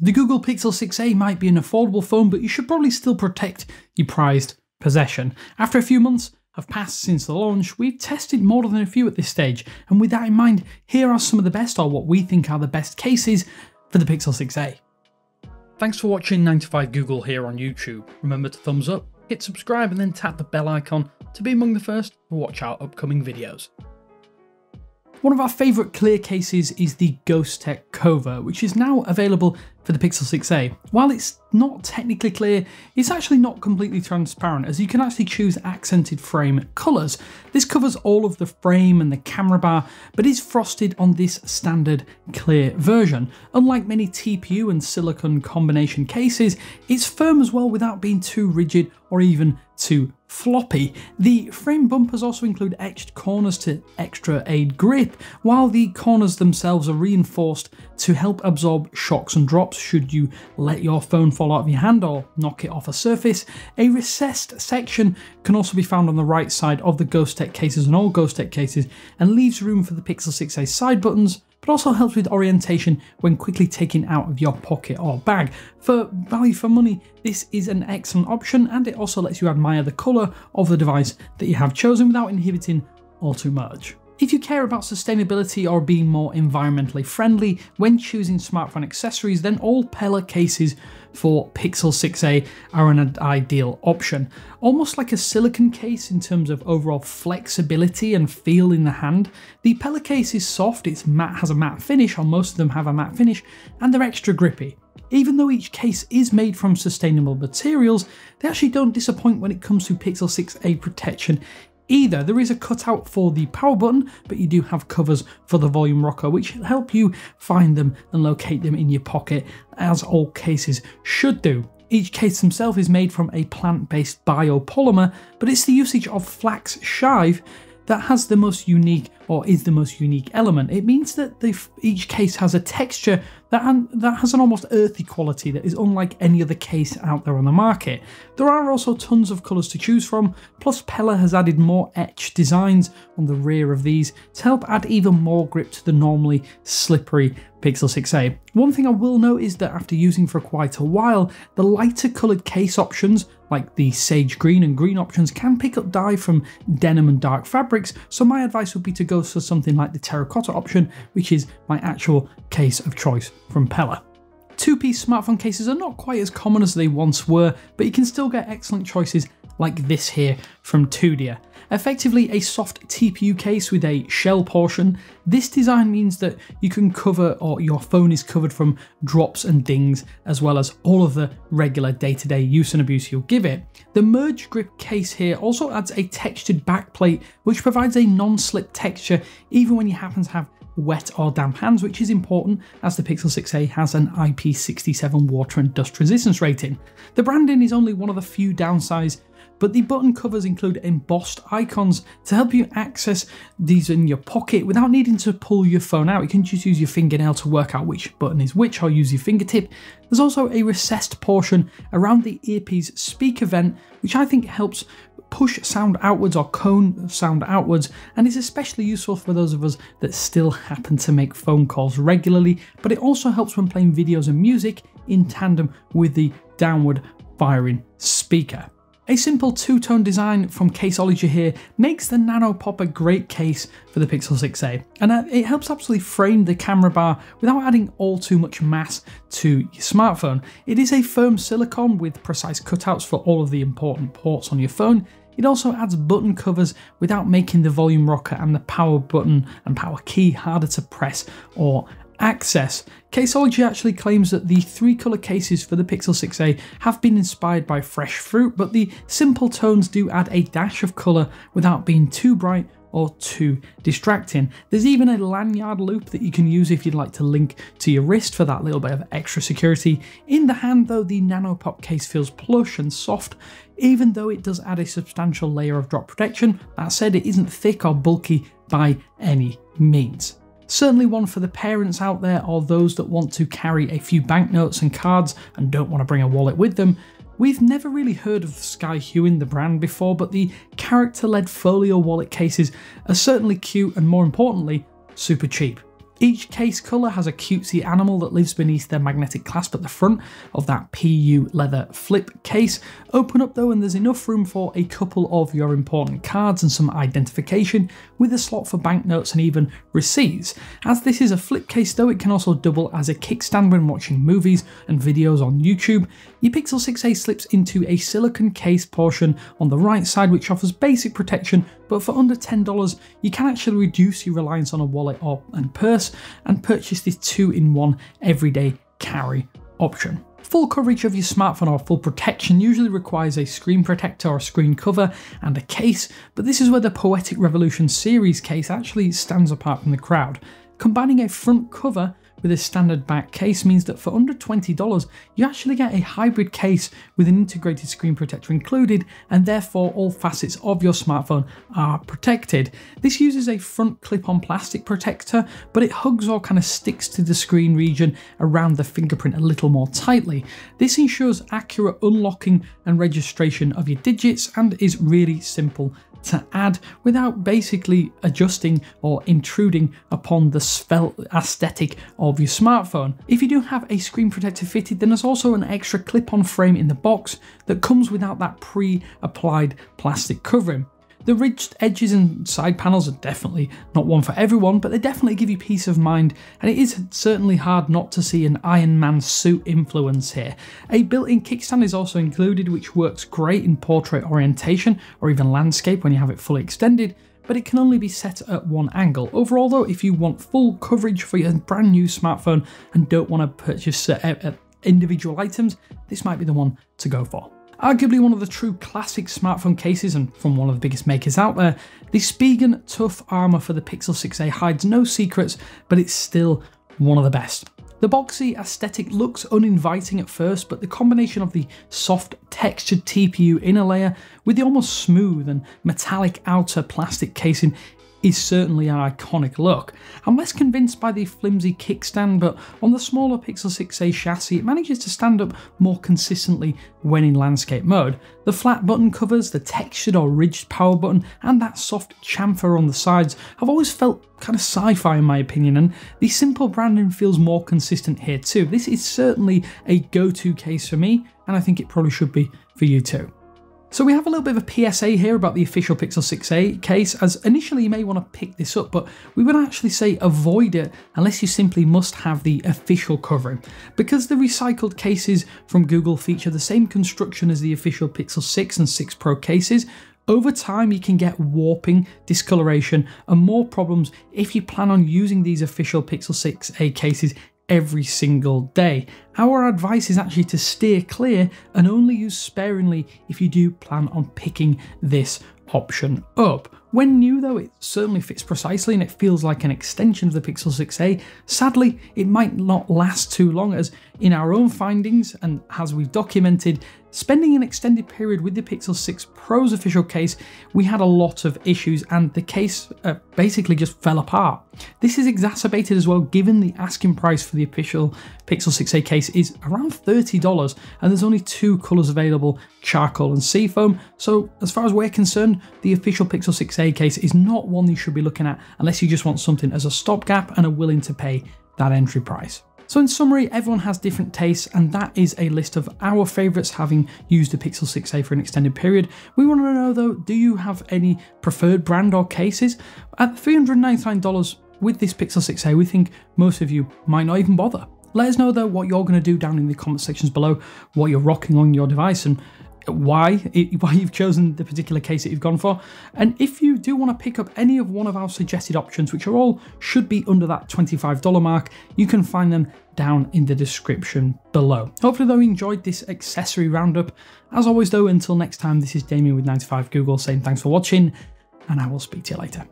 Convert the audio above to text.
The Google Pixel 6a might be an affordable phone, but you should probably still protect your prized possession. After a few months have passed since the launch, we've tested more than a few at this stage, and with that in mind, here are some of the best, or what we think are the best cases for the Pixel 6a. Thanks for watching 9to5 Google here on YouTube. Remember to thumbs up, hit subscribe, and then tap the bell icon to be among the first to watch our upcoming videos. One of our favourite clear cases is the Ghostek Covert, which is now available for the Pixel 6a. While it's not technically clear, it's actually not completely transparent, as you can actually choose accented frame colours. This covers all of the frame and the camera bar, but is frosted on this standard clear version. Unlike many TPU and silicone combination cases, it's firm as well without being too rigid or even too floppy. The frame bumpers also include etched corners to extra aid grip, while the corners themselves are reinforced to help absorb shocks and drops should you let your phone fall out of your hand or knock it off a surface. A recessed section can also be found on the right side of the Ghostek cases and all Ghostek cases, and leaves room for the Pixel 6a side buttons, but also helps with orientation when quickly taken out of your pocket or bag. For value for money, this is an excellent option, and it also lets you admire the colour of the device that you have chosen without inhibiting auto-merge. If you care about sustainability or being more environmentally friendly when choosing smartphone accessories, then all Pela cases for Pixel 6a are an ideal option. Almost like a silicone case in terms of overall flexibility and feel in the hand, the Pela case is soft, it's matte, has a matte finish, or most of them have a matte finish, and they're extra grippy. Even though each case is made from sustainable materials, they actually don't disappoint when it comes to Pixel 6a protection either. There is a cutout for the power button, but you do have covers for the volume rocker, which help you find them and locate them in your pocket, as all cases should do. Each case themselves is made from a plant-based biopolymer, but it's the usage of flax shive that has the most unique, or is the most unique element. It means that each case has a texture that has an almost earthy quality that is unlike any other case out there on the market. There are also tons of colours to choose from, plus Pela has added more etched designs on the rear of these to help add even more grip to the normally slippery Pixel 6a. One thing I will note is that after using for quite a while, the lighter coloured case options, like the sage green and green options, can pick up dye from denim and dark fabrics, so my advice would be to go for something like the terracotta option, which is my actual case of choice from Pela. Two-piece smartphone cases are not quite as common as they once were, but you can still get excellent choices like this here from Tudia. Effectively a soft TPU case with a shell portion, this design means that you can cover, or your phone is covered from drops and dings, as well as all of the regular day-to-day use and abuse you'll give it. The MergeGrip case here also adds a textured backplate, which provides a non-slip texture even when you happen to have wet or damp hands, which is important as the Pixel 6a has an IP67 water and dust resistance rating. The branding is only one of the few downsides, but the button covers include embossed icons to help you access these in your pocket without needing to pull your phone out. You can just use your fingernail to work out which button is which, or use your fingertip. There's also a recessed portion around the earpiece speaker vent, which I think helps push sound outwards or cone sound outwards, and is especially useful for those of us that still happen to make phone calls regularly, but it also helps when playing videos and music in tandem with the downward firing speaker. A simple two-tone design from Caseology here makes the Nano Pop a great case for the Pixel 6a, and it helps absolutely frame the camera bar without adding all too much mass to your smartphone. It is a firm silicone with precise cutouts for all of the important ports on your phone. It also adds button covers without making the volume rocker and the power button and power key harder to press or access. Caseology actually claims that the three colour cases for the Pixel 6a have been inspired by fresh fruit, but the simple tones do add a dash of colour without being too bright or too distracting. There's even a lanyard loop that you can use if you'd like to link to your wrist for that little bit of extra security. In the hand though, the Nano Pop case feels plush and soft, even though it does add a substantial layer of drop protection. That said, it isn't thick or bulky by any means. Certainly one for the parents out there, or those that want to carry a few banknotes and cards and don't want to bring a wallet with them. We've never really heard of Skyhewen, the brand, before, but the character-led folio wallet cases are certainly cute and, more importantly, super cheap. Each case colour has a cutesy animal that lives beneath their magnetic clasp at the front of that PU leather flip case. Open up though and there's enough room for a couple of your important cards and some identification, with a slot for banknotes and even receipts. As this is a flip case though, it can also double as a kickstand when watching movies and videos on YouTube. Your Pixel 6a slips into a silicone case portion on the right side, which offers basic protection, but for under $10 you can actually reduce your reliance on a wallet and purse and purchase this 2-in-1 everyday carry option. Full coverage of your smartphone or full protection usually requires a screen protector or screen cover and a case, but this is where the Poetic Revolution Series case actually stands apart from the crowd. Combining a front cover with a standard back case means that for under $20 you actually get a hybrid case with an integrated screen protector included, and therefore all facets of your smartphone are protected. This uses a front clip-on plastic protector, but it hugs or kind of sticks to the screen region around the fingerprint a little more tightly. This ensures accurate unlocking and registration of your digits and is really simple to add without basically adjusting or intruding upon the svelte aesthetic of your smartphone. If you do have a screen protector fitted, then there's also an extra clip-on frame in the box that comes without that pre-applied plastic covering. The ridged edges and side panels are definitely not one for everyone, but they definitely give you peace of mind, and it is certainly hard not to see an Iron Man suit influence here. A built-in kickstand is also included, which works great in portrait orientation or even landscape when you have it fully extended, but it can only be set at one angle. Overall though, if you want full coverage for your brand new smartphone and don't want to purchase individual items, this might be the one to go for. Arguably one of the true classic smartphone cases and from one of the biggest makers out there, the Spigen Tough Armour for the Pixel 6a hides no secrets, but it's still one of the best. The boxy aesthetic looks uninviting at first, but the combination of the soft textured TPU inner layer with the almost smooth and metallic outer plastic casing is certainly an iconic look. I'm less convinced by the flimsy kickstand, but on the smaller Pixel 6a chassis it manages to stand up more consistently when in landscape mode. The flat button covers, the textured or ridged power button, and that soft chamfer on the sides have always felt kind of sci-fi in my opinion, and the simple branding feels more consistent here too. This is certainly a go-to case for me, and I think it probably should be for you too. So we have a little bit of a PSA here about the official Pixel 6a case, as initially you may want to pick this up, but we would actually say avoid it unless you simply must have the official covering. Because the recycled cases from Google feature the same construction as the official Pixel 6 and 6 Pro cases, over time you can get warping, discoloration and more problems if you plan on using these official Pixel 6a cases every single day. Our advice is actually to steer clear and only use sparingly if you do plan on picking this option up. When new though, it certainly fits precisely and it feels like an extension of the Pixel 6a. Sadly, it might not last too long, as in our own findings and as we've documented, spending an extended period with the Pixel 6 Pro's official case, we had a lot of issues and the case basically just fell apart. This is exacerbated as well given the asking price for the official Pixel 6a case is around $30 and there's only two colours available, charcoal and seafoam, so as far as we're concerned, the official Pixel 6a case is not one you should be looking at unless you just want something as a stopgap and are willing to pay that entry price. So in summary, everyone has different tastes, and that is a list of our favourites having used the Pixel 6a for an extended period. We want to know though, do you have any preferred brand or cases? At $399 with this Pixel 6a, we think most of you might not even bother. Let us know though what you're going to do down in the comment sections below, what you're rocking on your device and why you've chosen the particular case that you've gone for. And if you do want to pick up any of one of our suggested options, which are all should be under that $25 mark, you can find them down in the description below. Hopefully though you enjoyed this accessory roundup. As always though, until next time, this is Damien with 95 Google saying thanks for watching, and I will speak to you later.